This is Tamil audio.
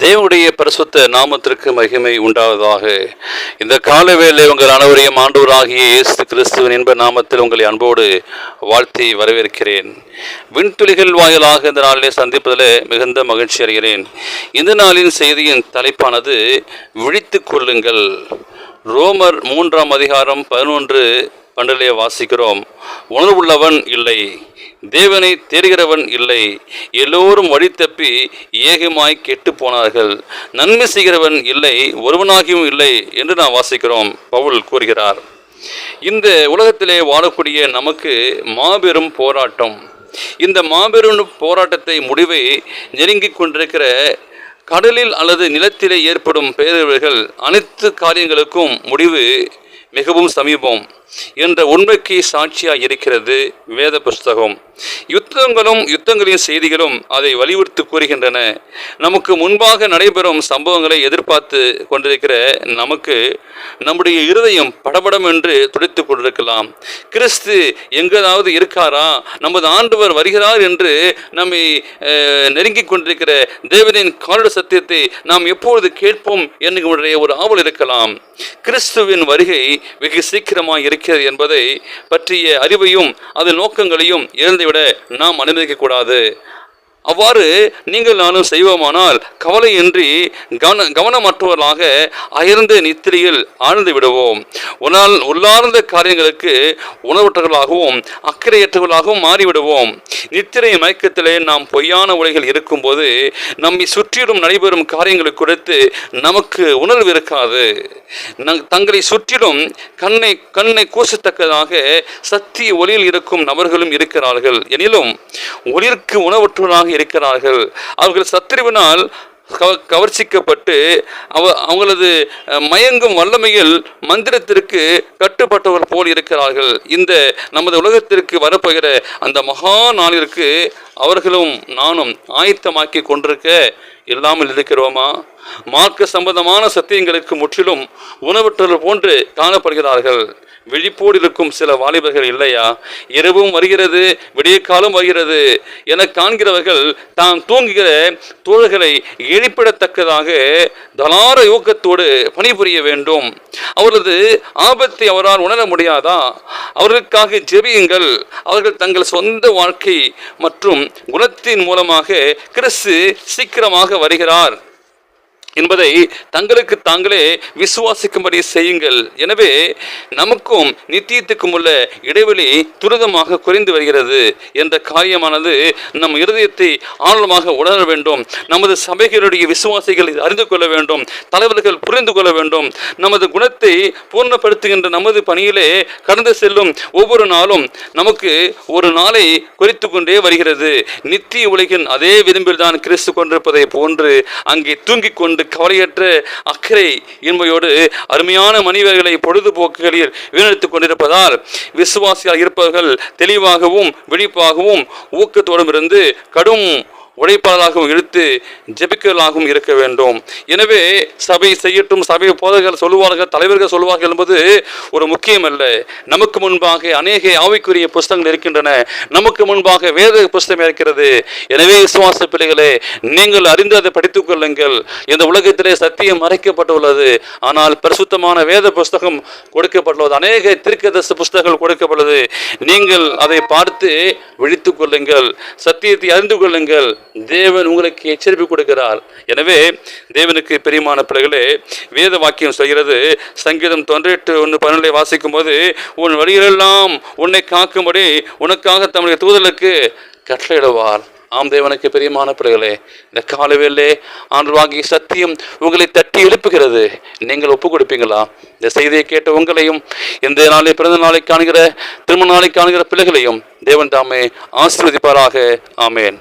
தேவனுடைய பரிசுத்த நாமத்திற்கு மகிமை உண்டாவதாக. இந்த காலவேளை உங்கள் அனைவரையும் ஆண்டவராகிய இயேசு கிறிஸ்துவின் இன்ப நாமத்தில் உங்களை அன்போடு வாழ்த்தி வரவேற்கிறேன். விண்துளிகள் வாயிலாக இந்த நாளிலே சந்திப்பதில் மிகுந்த மகிழ்ச்சி அடைகிறேன். இந்த நாளின் செய்தியின் தலைப்பானது விழித்துக் கொள்ளுங்கள். ரோமர் 3ஆம் அதிகாரம் 11-12 வாசிக்கிறோம். உணர்வுள்ளவன் இல்லை, தேவனை தேடுகிறவன் இல்லை, எல்லோரும் வழி தப்பி ஏகமாய் கெட்டு போனார்கள், நன்மை செய்கிறவன் இல்லை, ஒருவனாகியும் இல்லை என்று நாம் வாசிக்கிறோம். பவுல் கூறுகிறார். இந்த உலகத்திலே வாழக்கூடிய நமக்கு மாபெரும் போராட்டம். இந்த மாபெரும் போராட்டத்தை முடிவை நெருங்கிக் கொண்டிருக்கிற கடலில் அல்லது நிலத்திலே ஏற்படும் பேரழிவுகள் அனைத்து காரியங்களுக்கும் முடிவு மிகவும் சமீபம் என்ற உண்மைக்கு சாட்சியாக இருக்கிறது வேத புஸ்தகம். யுத்தங்களின் செய்திகளும் அதை வலியுறுத்தி கூறுகின்றன. நமக்கு முன்பாக நடைபெறும் சம்பவங்களை எதிர்பார்த்து கொண்டிருக்கிற நமக்கு நம்முடைய இருதயம் படபடம் என்று துடித்துக் கொண்டிருக்கலாம். கிறிஸ்து எங்காவது இருக்காரா, நமது ஆண்டவர் வருகிறார் என்று நம்மை நெருங்கிக் கொண்டிருக்கிற தேவனின் காலடி சத்தியத்தை நாம் எப்பொழுது கேட்போம் என்கிற ஒரு ஆவல் இருக்கலாம். கிறிஸ்துவின் வருகை வெகு சீக்கிரமாக இருக்கிறது என்பதை பற்றிய அறிவையும் அதன் நோக்கங்களையும் இழந்துவிட நாம் அனுமதிக்கக்கூடாது. அவ்வாறு நீங்கள் நானும் செய்வோமானால் கவலையின்றி கவனமற்றவர்களாக அயர்ந்த நித்திரையில் ஆழ்ந்து விடுவோம். உள்ளார்ந்த காரியங்களுக்கு உணவற்றவர்களாகவும் அக்கறையற்றவர்களாகவும் மாறிவிடுவோம். நித்திரை மயக்கத்திலே நாம் பொய்யான உலகில் இருக்கும்போது நம்மை சுற்றிலும் நடைபெறும் காரியங்களை குறித்து நமக்கு உணர்வு இருக்காது. தங்களை சுற்றிலும் கண்ணை கூசத்தக்கதாக சத்திய ஒளியில் இருக்கும் நபர்களும் இருக்கிறார்கள். எனிலும் ஒளிற்கு உணவற்றவர்களாக இருக்கிறார்கள். அவர்கள் சத்துருவினால் கவர்ச்சிக்கப்பட்டு அவங்களது மயங்கும் வல்லமையில் மந்திரத்திற்கு கட்டுப்பட்டவர்கள் போல் இருக்கிறார்கள். இந்த நமது உலகத்திற்கு வரப்போகிற அந்த மகா நாளிற்கு அவர்களும் நானும் ஆயத்தமாக்கி கொண்டிருக்க இல்லாமல் இருக்கிறோமா? மார்க்க சம்பந்தமான சத்தியங்களுக்கு முற்றிலும் உணவற்றவர்கள் போன்று காணப்படுகிறார்கள். விழிப்போடு இருக்கும் சில வாலிபர்கள் இல்லையா? இரவும் வருகிறது, விடிய காலம் வருகிறது என காண்கிறவர்கள் தான் தூங்குகிற தோள்களை எழுப்பிடத்தக்கதாக தலார யோகத்தோடு பணிபுரிய வேண்டும். அவரது ஆபத்தை அவரால் உணர முடியாதா? அவர்களுக்காக ஜெபியுங்கள். அவர்கள் தங்கள் சொந்த வாழ்க்கை மற்றும் குணத்தின் மூலமாக கிறிஸ்து சீக்கிரமாக வருகிறார் என்பதை தங்களுக்கு தாங்களே விசுவாசிக்கும்படி செய்யுங்கள். எனவே நமக்கும் நித்தியத்துக்கும் உள்ள இடைவெளி துரிதமாக குறைந்து வருகிறது என்ற காரியமானது நம் இருதயத்தை ஆழமாக உணர வேண்டும். நமது சபைகளுடைய விசுவாசிகள் அறிந்து கொள்ள வேண்டும். தலைவர்கள் புரிந்து கொள்ள வேண்டும். நமது குணத்தை பூர்ணப்படுத்துகின்ற நமது பணியிலே கடந்து செல்லும் ஒவ்வொரு நாளும் நமக்கு ஒரு நாளை குறித்து கொண்டே வருகிறது. நித்திய உலகின் அதே விளிம்பில் தான் கிறிஸ்து கொண்டிருப்பதை போன்று அங்கே தூங்கிக் கொண்டு கவலையற்ற அக்கறை இன்மையோடு அருமையான மனிதர்களை பொழுதுபோக்குகளில் வீணடித்துக் கொண்டிருப்பதால் விசுவாசியாக இருப்பவர்கள் தெளிவாகவும் விழிப்பாகவும் ஊக்கத்தோடும் இருந்து கடும் உழைப்பாளராகவும் இழுத்து ஜெபிக்கலாகவும் இருக்க வேண்டும். எனவே சபை செய்யட்டும், சபை போதகர்கள் சொல்லுவார்கள், தலைவர்கள் சொல்லுவார்கள் என்பது ஒரு முக்கியம் அல்ல. நமக்கு முன்பாக அநேக ஆவிக்குரிய புஸ்தகங்கள் இருக்கின்றன. நமக்கு முன்பாக வேத புஸ்தகம் இருக்கிறது. எனவே விசுவாச பிள்ளைகளே, நீங்கள் அறிந்து அதை படித்துக் கொள்ளுங்கள். இந்த உலகத்திலே சத்தியம் மறைக்கப்பட்டுள்ளது, ஆனால் பரிசுத்தமான வேத புஸ்தகம் கொடுக்கப்பட்டுள்ளது. அநேக தீர்க்கதரிசி புஸ்தகங்கள் கொடுக்கப்பட்டுள்ளது. நீங்கள் அதை பார்த்து விழித்துக் கொள்ளுங்கள், சத்தியத்தை அறிந்து கொள்ளுங்கள். தேவன் உங்களுக்கு எச்சரிப்பு கொடுக்கிறார். எனவே தேவனுக்கு பிரியமான பிள்ளைகளே, வேத வாக்கியம் சொல்கிறது, சங்கீதம் 98:1-12 வாசிக்கும் போது, உன் வழிகளெல்லாம் உன்னை காக்கும்படி உனக்காக தம்முடைய தூதர்களுக்கு கட்டளையிடுவார். ஆம், தேவனுக்கு பிரியமான பிள்ளைகளே, இந்த காலவேளை ஆண்டவராகிய சத்தியம் உங்களை தட்டி எழுப்புகிறது. நீங்கள் ஒப்பு கொடுப்பீங்களா? இந்த செய்தியை கேட்ட உங்களையும், இந்த நாளை பிறந்த நாளை காணுகிற, திருமண நாளை காணுகிற பிள்ளைகளையும் தேவன் தாமே ஆசீர்வதிப்பாராக. ஆமேன்.